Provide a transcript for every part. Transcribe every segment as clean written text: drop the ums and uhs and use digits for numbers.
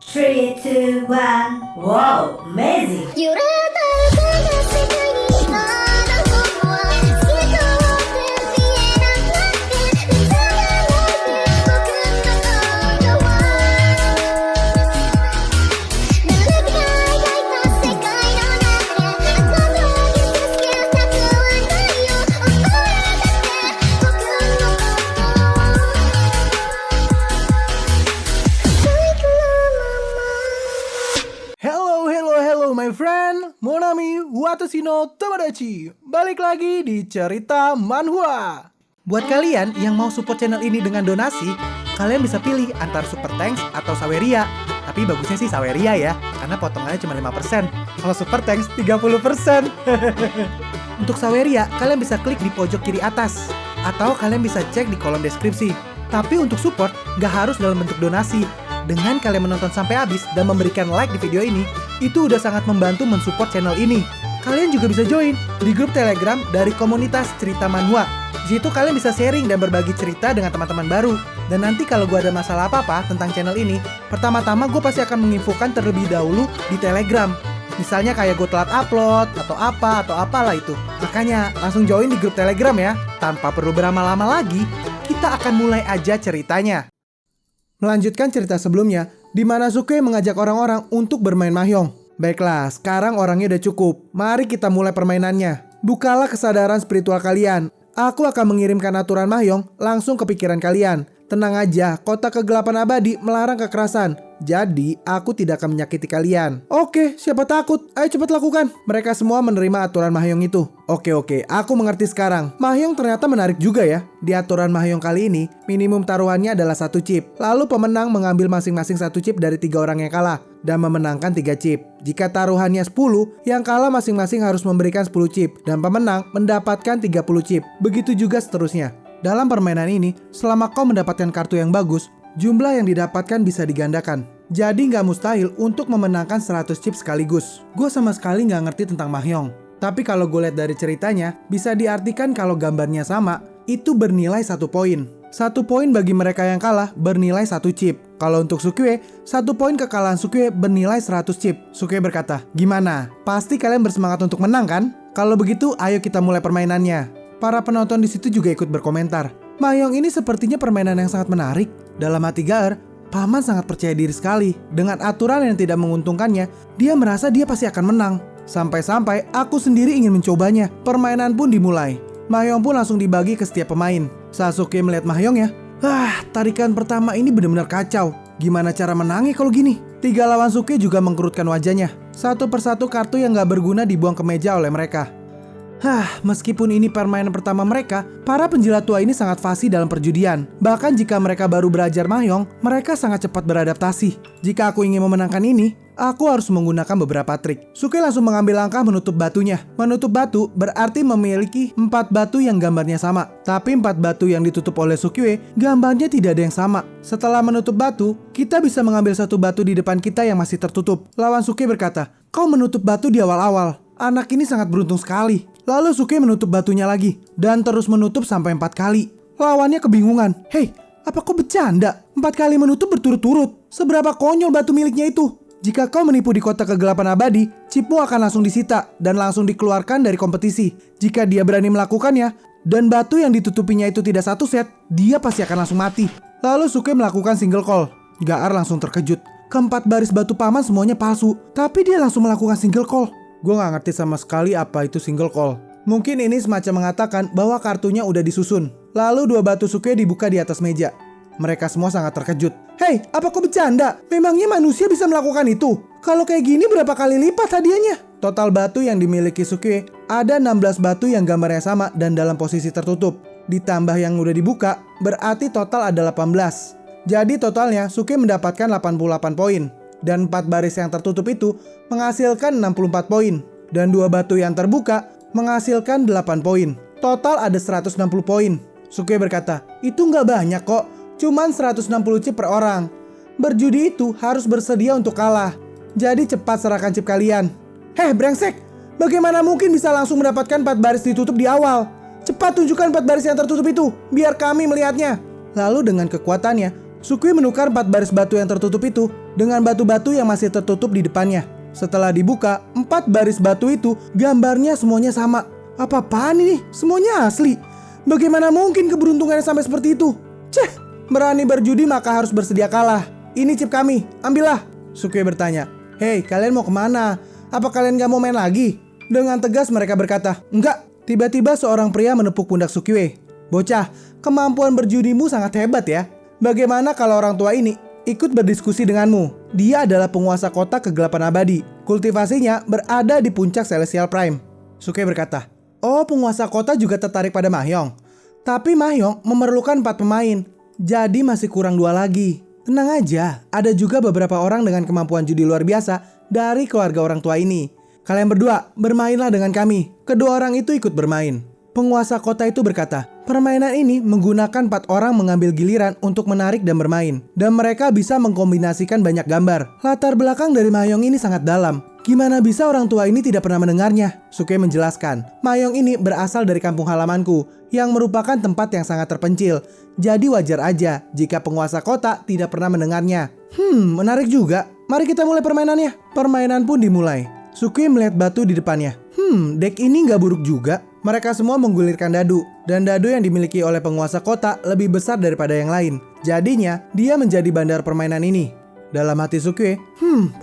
Three, two, one. Wow, amazing! 揺れた風が世界にまだ僕は人を見えなくなって見つめないで僕の心はぬるく描いた世界の中であなたを傷つけたくはないよ溺れて僕の心を最後のままHello my friend, Monami Watashi no Tomodachi. Balik lagi di cerita manhwa. Buat kalian yang mau support channel ini dengan donasi, kalian bisa pilih antara Super Thanks atau Saweria. Tapi bagusnya sih Saweria ya, karena potongannya cuma 5%. Kalau Super Thanks 30%. Untuk Saweria, kalian bisa klik di pojok kiri atas, atau kalian bisa cek di kolom deskripsi. Tapi untuk support, gak harus dalam bentuk donasi. Dengan kalian menonton sampai habis dan memberikan like di video ini, itu udah sangat membantu mensupport channel ini. Kalian juga bisa join di grup Telegram dari komunitas cerita manhwa. Di situ kalian bisa sharing dan berbagi cerita dengan teman-teman baru. Dan nanti kalau gue ada masalah apa-apa tentang channel ini, pertama-tama gue pasti akan menginfokan terlebih dahulu di Telegram. Misalnya kayak gue telat upload, atau apalah itu. Makanya langsung join di grup Telegram ya. Tanpa perlu berlama-lama lagi, kita akan mulai aja ceritanya. Melanjutkan cerita sebelumnya, di mana Sukue mengajak orang-orang untuk bermain mahjong. Baiklah, sekarang orangnya udah cukup. Mari kita mulai permainannya. Bukalah kesadaran spiritual kalian. Aku akan mengirimkan aturan mahjong langsung ke pikiran kalian. Tenang aja, kota kegelapan abadi melarang kekerasan. Jadi, aku tidak akan menyakiti kalian. Oke, siapa takut? Ayo cepat lakukan. Mereka semua menerima aturan mahjong itu. Oke, aku mengerti sekarang. Mahjong ternyata menarik juga ya. Di aturan mahjong kali ini, minimum taruhannya adalah 1 chip. Lalu pemenang mengambil masing-masing 1 chip dari 3 orang yang kalah dan memenangkan 3 chip. Jika taruhannya 10, yang kalah masing-masing harus memberikan 10 chip dan pemenang mendapatkan 30 chip. Begitu juga seterusnya. Dalam permainan ini, selama kau mendapatkan kartu yang bagus, jumlah yang didapatkan bisa digandakan. Jadi nggak mustahil untuk memenangkan 100 chip sekaligus. Gue sama sekali nggak ngerti tentang mahjong. Tapi kalau gue lihat dari ceritanya, bisa diartikan kalau gambarnya sama, itu bernilai 1 poin. 1 poin bagi mereka yang kalah bernilai 1 chip. Kalau untuk Sukue, 1 poin kekalahan Sukue bernilai 100 chip. Sukue berkata, gimana? Pasti kalian bersemangat untuk menang kan? Kalau begitu, ayo kita mulai permainannya. Para penonton di situ juga ikut berkomentar. Mahjong ini sepertinya permainan yang sangat menarik. Dalam hati Gaer, Paman sangat percaya diri sekali. Dengan aturan yang tidak menguntungkannya, dia merasa dia pasti akan menang. Sampai-sampai aku sendiri ingin mencobanya. Permainan pun dimulai. Mahjong pun langsung dibagi ke setiap pemain. Sasuke melihat mahjongnya. Tarikan pertama ini benar-benar kacau. Gimana cara menangnya kalau gini? 3 lawan Suke juga mengkerutkan wajahnya. Satu persatu kartu yang gak berguna dibuang ke meja oleh mereka. Meskipun ini permainan pertama mereka, para penjilat tua ini sangat fasih dalam perjudian. Bahkan jika mereka baru belajar mahjong, mereka sangat cepat beradaptasi. Jika aku ingin memenangkan ini, aku harus menggunakan beberapa trik. Sukue langsung mengambil langkah menutup batunya. Menutup batu berarti memiliki 4 batu yang gambarnya sama. Tapi 4 batu yang ditutup oleh Sukue, gambarnya tidak ada yang sama. Setelah menutup batu, kita bisa mengambil 1 batu di depan kita yang masih tertutup. Lawan Sukue berkata, kau menutup batu di awal-awal. Anak ini sangat beruntung sekali. Lalu Sukue menutup batunya lagi, dan terus menutup sampai 4 kali. Lawannya kebingungan. Hei, apa kau bercanda? 4 kali menutup berturut-turut. Seberapa konyol batu miliknya itu? Jika kau menipu di kota kegelapan abadi, chipmu akan langsung disita, dan langsung dikeluarkan dari kompetisi. Jika dia berani melakukannya, dan batu yang ditutupinya itu tidak 1 set, dia pasti akan langsung mati. Lalu Sukue melakukan single call. Gaar langsung terkejut. Keempat baris batu paman semuanya palsu, tapi dia langsung melakukan single call. Gue gak ngerti sama sekali apa itu single call. Mungkin ini semacam mengatakan bahwa kartunya udah disusun. Lalu 2 batu Sukue dibuka di atas meja. Mereka semua sangat terkejut. Hei, apa kau bercanda? Memangnya manusia bisa melakukan itu? Kalau kayak gini berapa kali lipat hadiahnya? Total batu yang dimiliki Sukue ada 16 batu yang gambarnya sama dan dalam posisi tertutup. Ditambah yang udah dibuka, berarti total ada 18. Jadi totalnya Sukue mendapatkan 88 poin. Dan 4 baris yang tertutup itu menghasilkan 64 poin. Dan 2 batu yang terbuka menghasilkan 8 poin. Total ada 160 poin. Sukue berkata, itu nggak banyak kok. Cuman 160 chip per orang. Berjudi itu harus bersedia untuk kalah. Jadi cepat serahkan chip kalian. Brengsek! Bagaimana mungkin bisa langsung mendapatkan 4 baris ditutup di awal? Cepat tunjukkan 4 baris yang tertutup itu, biar kami melihatnya. Lalu dengan kekuatannya, Sukui menukar 4 baris batu yang tertutup itu dengan batu-batu yang masih tertutup di depannya. Setelah dibuka, 4 baris batu itu gambarnya semuanya sama. Apa-apaan ini? Semuanya asli. Bagaimana mungkin keberuntungannya sampai seperti itu? Ceh, berani berjudi maka harus bersedia kalah. Ini chip kami, ambillah. Sukue bertanya. Hei, kalian mau kemana? Apa kalian gak mau main lagi? Dengan tegas mereka berkata, enggak. Tiba-tiba seorang pria menepuk pundak Sukue. Bocah, kemampuan berjudimu sangat hebat ya. Bagaimana kalau orang tua ini ikut berdiskusi denganmu? Dia adalah penguasa kota kegelapan abadi. Kultivasinya berada di puncak Celestial Prime. Sukue berkata, oh, penguasa kota juga tertarik pada Mahjong. Tapi Mahjong memerlukan 4 pemain. Jadi masih kurang 2 lagi. Tenang aja, ada juga beberapa orang dengan kemampuan judi luar biasa dari keluarga orang tua ini. Kalian berdua, bermainlah dengan kami. Kedua orang itu ikut bermain. Penguasa kota itu berkata, permainan ini menggunakan 4 orang mengambil giliran untuk menarik dan bermain. Dan mereka bisa mengkombinasikan banyak gambar. Latar belakang dari Mahjong ini sangat dalam. Gimana bisa orang tua ini tidak pernah mendengarnya? Sukue menjelaskan, Mahjong ini berasal dari kampung halamanku, yang merupakan tempat yang sangat terpencil. Jadi wajar aja jika penguasa kota tidak pernah mendengarnya. Menarik juga. Mari kita mulai permainannya. Permainan pun dimulai. Sukue melihat batu di depannya. Dek ini gak buruk juga. Mereka semua menggulirkan dadu, dan dadu yang dimiliki oleh penguasa kota lebih besar daripada yang lain. Jadinya, dia menjadi bandar permainan ini. Dalam hati Sukue,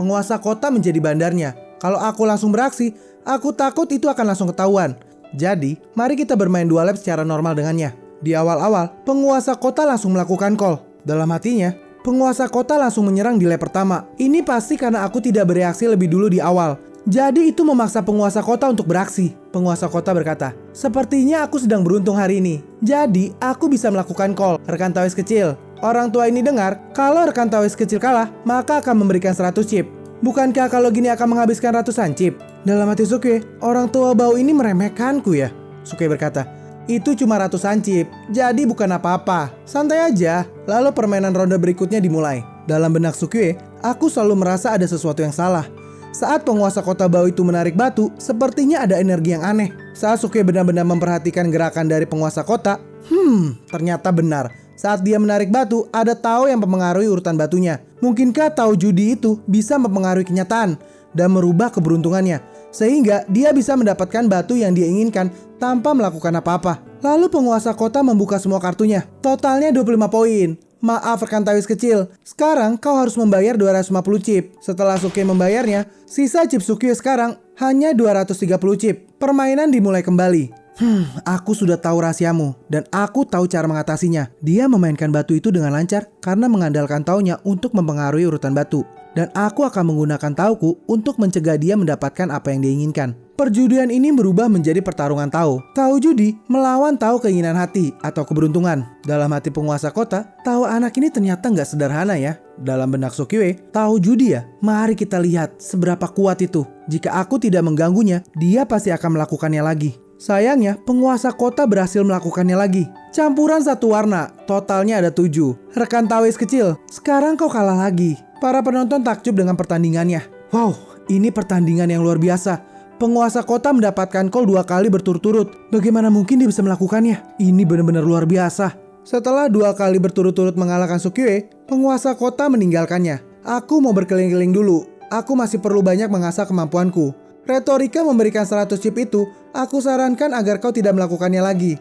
penguasa kota menjadi bandarnya. Kalau aku langsung beraksi, aku takut itu akan langsung ketahuan. Jadi, mari kita bermain 2 lap secara normal dengannya. Di awal-awal, penguasa kota langsung melakukan call. Dalam hatinya, penguasa kota langsung menyerang di lap pertama. Ini pasti karena aku tidak bereaksi lebih dulu di awal. Jadi itu memaksa penguasa kota untuk beraksi. Penguasa kota berkata, sepertinya aku sedang beruntung hari ini. Jadi aku bisa melakukan call rekan Tawes kecil. Orang tua ini dengar, kalau rekan Tawes kecil kalah, maka akan memberikan 100 chip. Bukankah kalau gini akan menghabiskan ratusan chip? Dalam hati Sukue, orang tua bau ini meremehkanku ya. Sukue berkata, itu cuma ratusan chip, jadi bukan apa-apa. Santai aja. Lalu permainan ronde berikutnya dimulai. Dalam benak Sukue, aku selalu merasa ada sesuatu yang salah. Saat penguasa kota bau itu menarik batu, sepertinya ada energi yang aneh. Saat Sukue benar-benar memperhatikan gerakan dari penguasa kota, ternyata benar. Saat dia menarik batu, ada Tao yang mempengaruhi urutan batunya. Mungkinkah Tao judi itu bisa mempengaruhi kenyataan dan merubah keberuntungannya, sehingga dia bisa mendapatkan batu yang dia inginkan tanpa melakukan apa-apa. Lalu penguasa kota membuka semua kartunya. Totalnya 25 poin. Maaf rekan Tawes kecil, sekarang kau harus membayar 250 chip. Setelah Sukue membayarnya, sisa chip Sukue sekarang hanya 230 chip. Permainan dimulai kembali. Aku sudah tahu rahasiamu, dan aku tahu cara mengatasinya. Dia memainkan batu itu dengan lancar karena mengandalkan taunya untuk mempengaruhi urutan batu. Dan aku akan menggunakan tauku untuk mencegah dia mendapatkan apa yang dia inginkan. Perjudian ini berubah menjadi pertarungan Tao. Tao judi melawan Tao keinginan hati atau keberuntungan. Dalam hati penguasa kota, Tao anak ini ternyata nggak sederhana ya. Dalam benak Sukue, Tao judi ya? Mari kita lihat seberapa kuat itu. Jika aku tidak mengganggunya, dia pasti akan melakukannya lagi. Sayangnya, penguasa kota berhasil melakukannya lagi. Campuran 1 warna, totalnya ada 7. Rekan Tawes kecil, sekarang kau kalah lagi. Para penonton takjub dengan pertandingannya. Wow, ini pertandingan yang luar biasa. Penguasa kota mendapatkan call 2 kali berturut-turut. Bagaimana mungkin dia bisa melakukannya? Ini benar-benar luar biasa. Setelah 2 kali berturut-turut mengalahkan Sukue, penguasa kota meninggalkannya. Aku mau berkeliling-keliling dulu. Aku masih perlu banyak mengasah kemampuanku. Retorika memberikan 100 chip itu, aku sarankan agar kau tidak melakukannya lagi.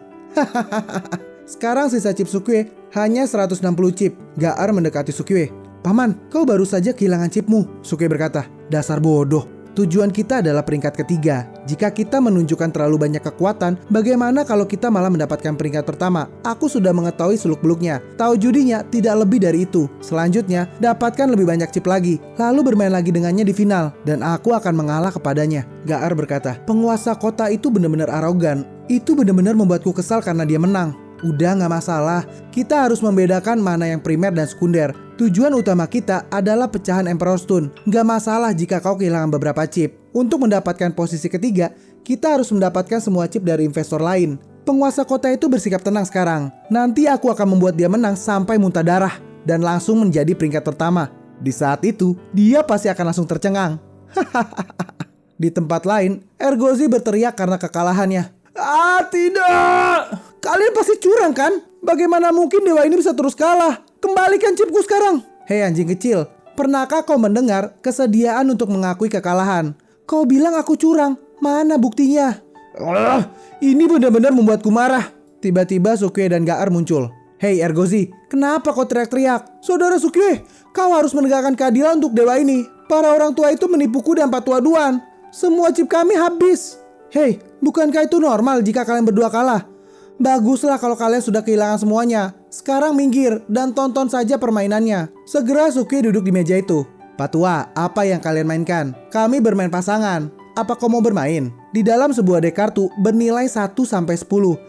Sekarang sisa chip Sukue hanya 160 chip. Gaar mendekati Sukue. Paman, kau baru saja kehilangan chipmu, Sukue berkata. Dasar bodoh. Tujuan kita adalah peringkat ketiga. Jika kita menunjukkan terlalu banyak kekuatan, bagaimana kalau kita malah mendapatkan peringkat pertama? Aku sudah mengetahui seluk-beluknya. Tahu judinya tidak lebih dari itu. Selanjutnya, dapatkan lebih banyak chip lagi. Lalu bermain lagi dengannya di final. Dan aku akan mengalah kepadanya. Gaar berkata, penguasa kota itu benar-benar arogan. Itu benar-benar membuatku kesal karena dia menang. Udah gak masalah, kita harus membedakan mana yang primer dan sekunder. Tujuan utama kita adalah pecahan Emperor Stone. Gak masalah jika kau kehilangan beberapa chip. Untuk mendapatkan posisi ketiga, kita harus mendapatkan semua chip dari investor lain. Penguasa kota itu bersikap tenang sekarang. Nanti aku akan membuat dia menang sampai muntah darah dan langsung menjadi peringkat pertama. Di saat itu, dia pasti akan langsung tercengang. Di tempat lain, Ergozi berteriak karena kekalahannya. Ah, tidak! Kalian pasti curang kan? Bagaimana mungkin dewa ini bisa terus kalah? Kembalikan chipku sekarang. Hei anjing kecil, Pernahkah kau mendengar kesediaan untuk mengakui kekalahan? Kau bilang aku curang, mana buktinya? Ini benar-benar membuatku marah. Tiba-tiba Sukue dan Gaar muncul. Hei Ergozi, kenapa kau teriak-teriak? Saudara Sukue, kau harus menegakkan keadilan untuk dewa ini. Para orang tua itu menipuku dan patuaduan. Semua chip kami habis. Hei, bukankah itu normal jika kalian berdua kalah? Baguslah kalau kalian sudah kehilangan semuanya. Sekarang minggir dan tonton saja permainannya. Segera Sukue duduk di meja itu. Patua, apa yang kalian mainkan? Kami bermain pasangan. Apa kau mau bermain? Di dalam sebuah dek kartu bernilai 1-10.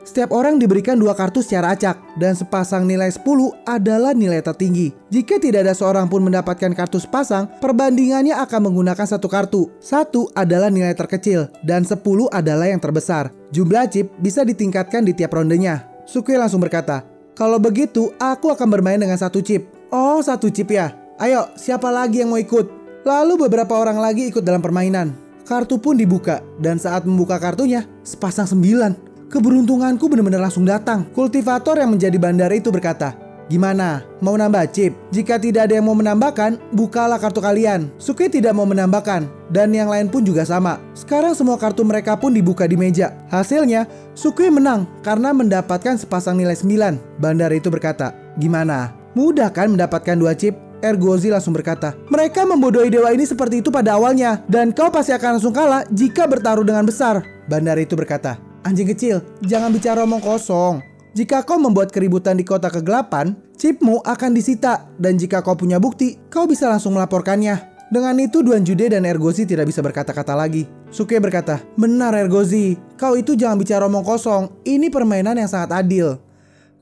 Setiap orang diberikan 2 kartu secara acak. Dan sepasang nilai 10 adalah nilai tertinggi. Jika tidak ada seorang pun mendapatkan kartu sepasang, perbandingannya akan menggunakan 1 kartu. 1 adalah nilai terkecil dan 10 adalah yang terbesar. Jumlah chip bisa ditingkatkan di tiap rondenya. Sukue langsung berkata, kalau begitu aku akan bermain dengan 1 chip. Oh, 1 chip ya? Ayo, siapa lagi yang mau ikut? Lalu beberapa orang lagi ikut dalam permainan. Kartu pun dibuka, dan saat membuka kartunya, sepasang 9. Keberuntunganku benar-benar langsung datang. Kultivator yang menjadi bandar itu berkata, gimana? Mau nambah chip? Jika tidak ada yang mau menambahkan, bukalah kartu kalian. Sukue tidak mau menambahkan, dan yang lain pun juga sama. Sekarang semua kartu mereka pun dibuka di meja. Hasilnya, Sukue menang karena mendapatkan sepasang nilai 9. Bandar itu berkata, gimana? Mudah kan mendapatkan 2 chip? Ergozi langsung berkata, mereka membodohi dewa ini seperti itu pada awalnya, dan kau pasti akan langsung kalah jika bertaruh dengan besar. Bandar itu berkata, anjing kecil, jangan bicara omong kosong. Jika kau membuat keributan di kota kegelapan, chipmu akan disita, dan jika kau punya bukti, kau bisa langsung melaporkannya. Dengan itu Duan Jude dan Ergozi tidak bisa berkata-kata lagi. Sukue berkata, benar Ergozi, kau itu jangan bicara omong kosong, ini permainan yang sangat adil.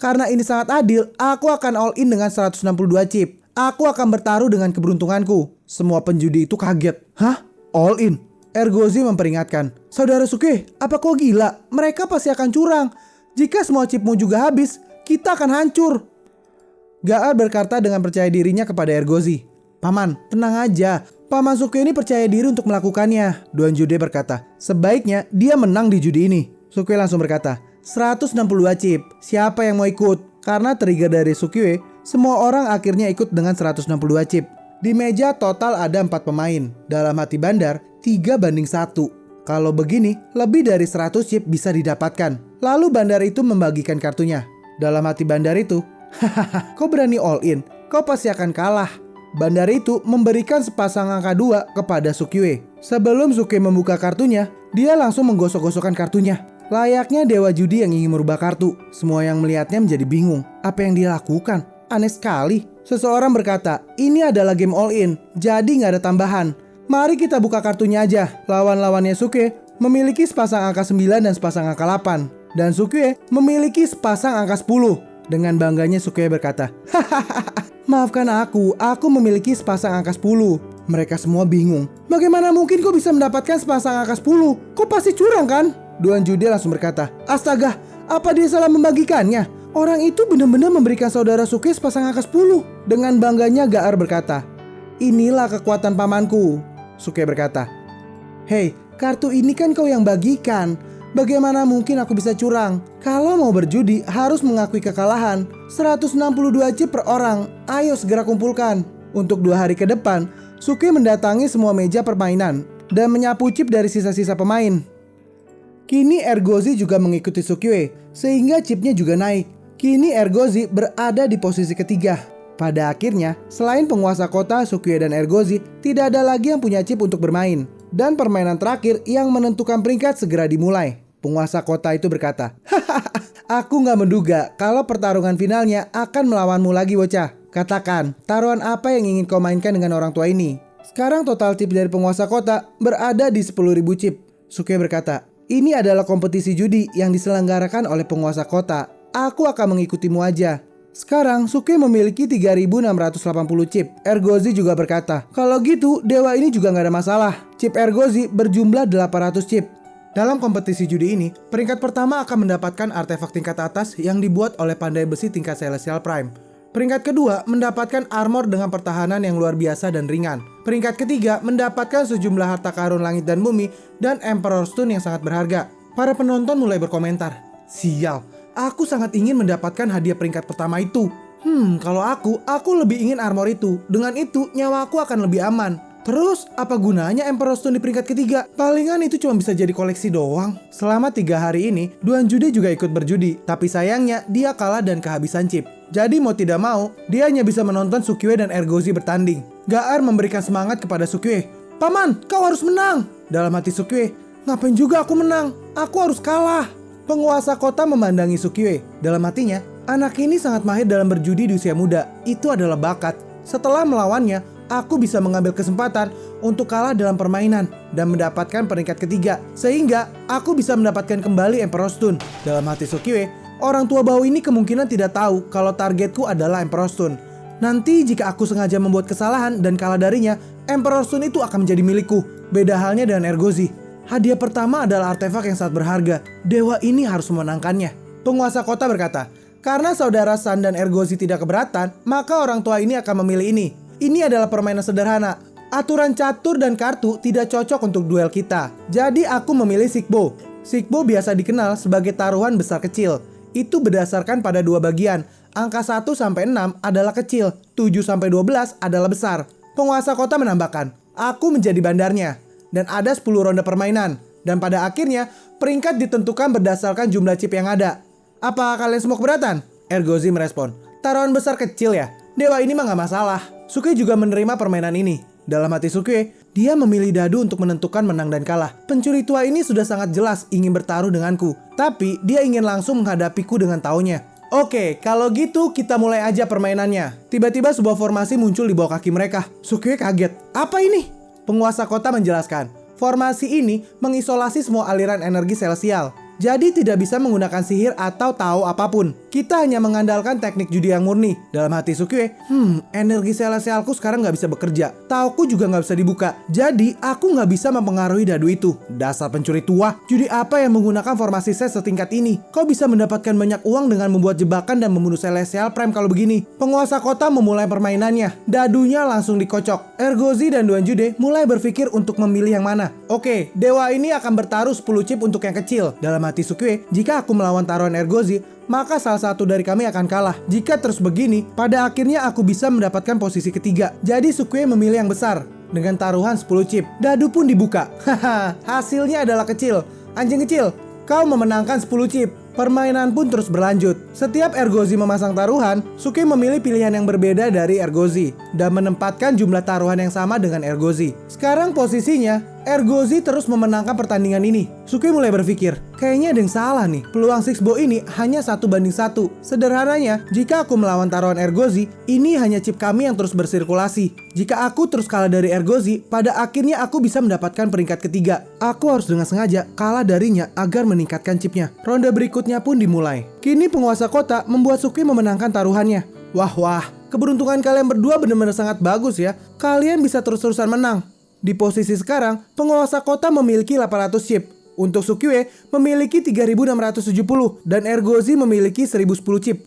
Karena ini sangat adil, aku akan all in dengan 162 chip. Aku akan bertaruh dengan keberuntunganku. Semua penjudi itu kaget. Hah? All in? Ergozi memperingatkan. Saudara Sukue, apa kau gila? Mereka pasti akan curang. Jika semua chipmu juga habis, kita akan hancur. Gaar berkata dengan percaya dirinya kepada Ergozi. Paman, tenang aja. Paman Sukue ini percaya diri untuk melakukannya. Duan Jude berkata, sebaiknya dia menang di judi ini. Sukue langsung berkata, 162 chip. Siapa yang mau ikut? Karena trigger dari Sukue, semua orang akhirnya ikut dengan 162 chip. Di meja total ada 4 pemain. Dalam hati Bandar, 3-1. Kalau begini, lebih dari 100 chip bisa didapatkan. Lalu Bandar itu membagikan kartunya. Dalam hati Bandar itu, hahaha, kau berani all in, kau pasti akan kalah. Bandar itu memberikan sepasang angka 2 kepada Sukue. Sebelum Sukue membuka kartunya, dia langsung menggosok-gosokkan kartunya. Layaknya dewa judi yang ingin merubah kartu. Semua yang melihatnya menjadi bingung. Apa yang dia lakukan? Aneh sekali. Seseorang berkata, ini adalah game all in, jadi nggak ada tambahan. Mari kita buka kartunya aja. Lawan-lawannya Sukue memiliki sepasang angka 9 dan sepasang angka 8. Dan Sukue memiliki sepasang angka 10. Dengan bangganya Sukue berkata, hahaha, maafkan aku memiliki sepasang angka 10. Mereka semua bingung. Bagaimana mungkin kau bisa mendapatkan sepasang angka 10? Kau pasti curang kan? Duan Jude langsung berkata, astaga, apa dia salah membagikannya? Orang itu benar-benar memberikan saudara Sukue sepasang angka 10. Dengan bangganya Gaar berkata, inilah kekuatan pamanku. Sukue berkata, hei, kartu ini kan kau yang bagikan. Bagaimana mungkin aku bisa curang? Kalau mau berjudi harus mengakui kekalahan. 162 chip per orang. Ayo segera kumpulkan. Untuk 2 hari ke depan, Sukue mendatangi semua meja permainan dan menyapu chip dari sisa-sisa pemain. Kini Ergozi juga mengikuti Sukue, sehingga chipnya juga naik. Kini Ergozi berada di posisi ketiga. Pada akhirnya, selain penguasa kota, Sukue dan Ergozi, tidak ada lagi yang punya chip untuk bermain. Dan permainan terakhir yang menentukan peringkat segera dimulai. Penguasa kota itu berkata, hahaha, aku gak menduga kalau pertarungan finalnya akan melawanmu lagi bocah. Katakan, taruhan apa yang ingin kau mainkan dengan orang tua ini? Sekarang total chip dari penguasa kota berada di 10.000 chip. Sukue berkata, ini adalah kompetisi judi yang diselenggarakan oleh penguasa kota. Aku akan mengikutimu aja. Sekarang Sukue memiliki 3.680 chip. Ergozi juga berkata, kalau gitu dewa ini juga gak ada masalah. Chip Ergozi berjumlah 800 chip. Dalam kompetisi judi ini, peringkat pertama akan mendapatkan artefak tingkat atas yang dibuat oleh pandai besi tingkat Celestial Prime. Peringkat kedua mendapatkan armor dengan pertahanan yang luar biasa dan ringan. Peringkat ketiga mendapatkan sejumlah harta karun langit dan bumi dan Emperor Stone yang sangat berharga. Para penonton mulai berkomentar, sial, aku sangat ingin mendapatkan hadiah peringkat pertama itu. Kalau aku lebih ingin armor itu. Dengan itu, nyawa aku akan lebih aman. Terus, apa gunanya Emperor Stone di peringkat ketiga? Palingan itu cuma bisa jadi koleksi doang. Selama 3 hari ini, Duan Jude juga ikut berjudi. Tapi sayangnya, dia kalah dan kehabisan chip. Jadi mau tidak mau, dia hanya bisa menonton Sukiwe dan Ergozi bertanding. Gaar memberikan semangat kepada Sukiwe. "Paman, kau harus menang!" Dalam hati Sukiwe, "Ngapain juga aku menang? Aku harus kalah." Penguasa kota memandangi Sukiwe. Dalam hatinya, anak ini sangat mahir dalam berjudi di usia muda. Itu adalah bakat. Setelah melawannya, aku bisa mengambil kesempatan untuk kalah dalam permainan dan mendapatkan peringkat ketiga. Sehingga aku bisa mendapatkan kembali Emperor Stone. Dalam hati Sukiwe, orang tua bau ini kemungkinan tidak tahu kalau targetku adalah Emperor Stone. Nanti jika aku sengaja membuat kesalahan dan kalah darinya, Emperor Stone itu akan menjadi milikku. Beda halnya dengan Ergozi. Hadiah pertama adalah artefak yang sangat berharga. Dewa ini harus memenangkannya. Penguasa kota berkata, karena saudara San dan Ergozi tidak keberatan, maka orang tua ini akan memilih ini. Ini adalah permainan sederhana. Aturan catur dan kartu tidak cocok untuk duel kita. Jadi aku memilih Sikbo. Sikbo biasa dikenal sebagai taruhan besar kecil. Itu berdasarkan pada 2 bagian. Angka 1-6 adalah kecil, 7-12 adalah besar. Penguasa kota menambahkan, aku menjadi bandarnya. Dan ada 10 ronde permainan. Dan pada akhirnya, peringkat ditentukan berdasarkan jumlah chip yang ada. Apa kalian semua keberatan? Ergozi merespon, taruhan besar kecil ya? Dewa ini mah gak masalah. Sukiwe juga menerima permainan ini. Dalam hati Sukiwe, dia memilih dadu untuk menentukan menang dan kalah. Pencuri tua ini sudah sangat jelas ingin bertaruh denganku. Tapi dia ingin langsung menghadapiku dengan taunya. Oke, kalau gitu kita mulai aja permainannya. Tiba-tiba sebuah formasi muncul di bawah kaki mereka. Sukiwe kaget. Apa ini? Penguasa kota menjelaskan, formasi ini mengisolasi semua aliran energi celestial. Jadi tidak bisa menggunakan sihir atau tahu apapun. Kita hanya mengandalkan teknik judi yang murni. Dalam hati Sukiwe, energi celestialku sekarang gak bisa bekerja. Tauku juga gak bisa dibuka. Jadi aku gak bisa mempengaruhi dadu itu. Dasar pencuri tua. Judi apa yang menggunakan formasi set setingkat ini? Kau bisa mendapatkan banyak uang dengan membuat jebakan dan membunuh Celestial Prime kalau begini. Penguasa kota memulai permainannya. Dadunya langsung dikocok. Ergozi dan Duan Jude mulai berpikir untuk memilih yang mana. Oke, dewa ini akan bertaruh 10 chip untuk yang kecil. Dalam hati Sukiwe, jika aku melawan taruhan Ergozi, maka salah satu dari kami akan kalah. Jika terus begini, pada akhirnya aku bisa mendapatkan posisi ketiga. Jadi Sukiwe memilih yang besar dengan taruhan 10 chip. Dadu pun dibuka. Haha, hasilnya adalah kecil. Anjing kecil, kau memenangkan 10 chip. Permainan pun terus berlanjut. Setiap Ergozi memasang taruhan, Sukiwe memilih pilihan yang berbeda dari Ergozi dan menempatkan jumlah taruhan yang sama dengan Ergozi. Sekarang posisinya, Ergozi terus memenangkan pertandingan ini. Sukiwe mulai berpikir, kayaknya ada yang salah nih. Peluang Sixbo ini hanya 1-1. Sederhananya, jika aku melawan taruhan Ergozi, ini hanya chip kami yang terus bersirkulasi. Jika aku terus kalah dari Ergozi, pada akhirnya aku bisa mendapatkan peringkat ketiga. Aku harus dengan sengaja kalah darinya agar meningkatkan chipnya. Ronde berikutnya pun dimulai. Kini penguasa kota membuat Sukiwe memenangkan taruhannya. Wah, keberuntungan kalian berdua benar-benar sangat bagus ya. Kalian bisa terus-terusan menang. Di posisi sekarang, penguasa kota memiliki 800 chip. Untuk Sukiwe memiliki 3670 dan Ergozi memiliki 1010 chip.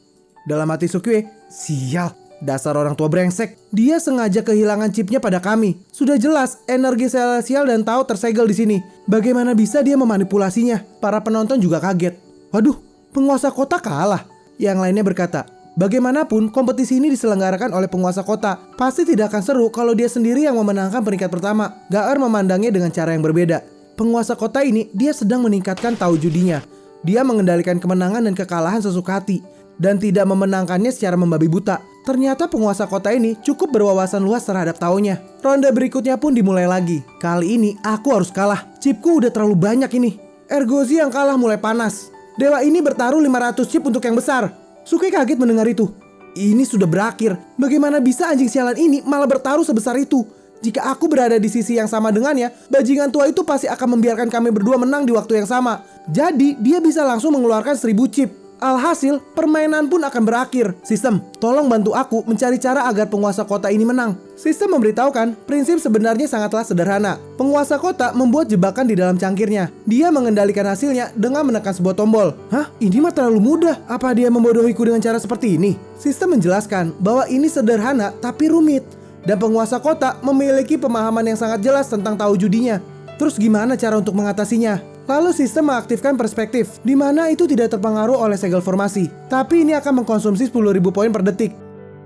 Dalam hati Sukiwe, sial, dasar orang tua brengsek. Dia sengaja kehilangan chipnya pada kami. Sudah jelas energi celestial dan tahu tersegel di sini. Bagaimana bisa dia memanipulasinya? Para penonton juga kaget. Waduh, penguasa kota kalah. Yang lainnya berkata, bagaimanapun kompetisi ini diselenggarakan oleh penguasa kota. Pasti tidak akan seru kalau dia sendiri yang memenangkan peringkat pertama. Gaar memandangnya dengan cara yang berbeda. Penguasa kota ini dia sedang meningkatkan tahu judinya. Dia mengendalikan kemenangan dan kekalahan sesuka hati dan tidak memenangkannya secara membabi buta. Ternyata penguasa kota ini cukup berwawasan luas terhadap taunya. Ronde berikutnya pun dimulai lagi. Kali ini aku harus kalah. Chipku udah terlalu banyak ini. Ergozi yang kalah mulai panas. Dewa ini bertaruh 500 chip untuk yang besar. Sukiwe kaget mendengar itu. Ini sudah berakhir. Bagaimana bisa anjing sialan ini malah bertaruh sebesar itu? Jika aku berada di sisi yang sama dengannya, bajingan tua itu pasti akan membiarkan kami berdua menang di waktu yang sama. Jadi, dia bisa langsung mengeluarkan 1000 chip. Alhasil, permainan pun akan berakhir. Sistem, tolong bantu aku mencari cara agar penguasa kota ini menang. Sistem memberitahukan, prinsip sebenarnya sangatlah sederhana. Penguasa kota membuat jebakan di dalam cangkirnya. Dia mengendalikan hasilnya dengan menekan sebuah tombol. Hah? Ini mah terlalu mudah. Apa dia membodohiku dengan cara seperti ini? Sistem menjelaskan bahwa ini sederhana tapi rumit. Dan penguasa kota memiliki pemahaman yang sangat jelas tentang tahu judinya. Terus gimana cara untuk mengatasinya? Lalu sistem mengaktifkan perspektif, di mana itu tidak terpengaruh oleh segel formasi. Tapi ini akan mengkonsumsi 10.000 poin per detik.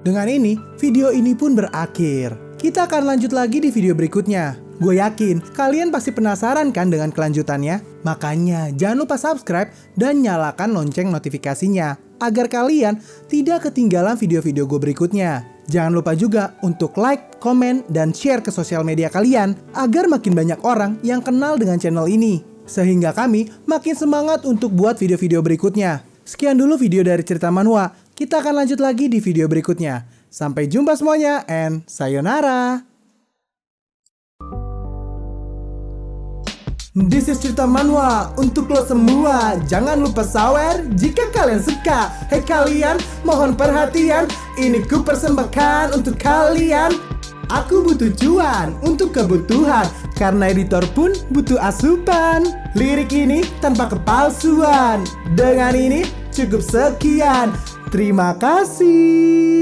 Dengan ini, video ini pun berakhir. Kita akan lanjut lagi di video berikutnya. Gue yakin kalian pasti penasaran kan dengan kelanjutannya? Makanya jangan lupa subscribe dan nyalakan lonceng notifikasinya agar kalian tidak ketinggalan video-video gue berikutnya. Jangan lupa juga untuk like, komen, dan share ke sosial media kalian agar makin banyak orang yang kenal dengan channel ini. Sehingga kami makin semangat untuk buat video-video berikutnya. Sekian dulu video dari Cerita Manhwa. Kita akan lanjut lagi di video berikutnya. Sampai jumpa semuanya and sayonara. This is Cerita Manhwa untuk lo semua. Jangan lupa sawer jika kalian suka. Hei kalian, mohon perhatian. Ini ku persembahkan untuk kalian. Aku butuh cuan untuk kebutuhan, karena editor pun butuh asupan. Lirik ini tanpa kepalsuan. Dengan ini cukup sekian. Terima kasih.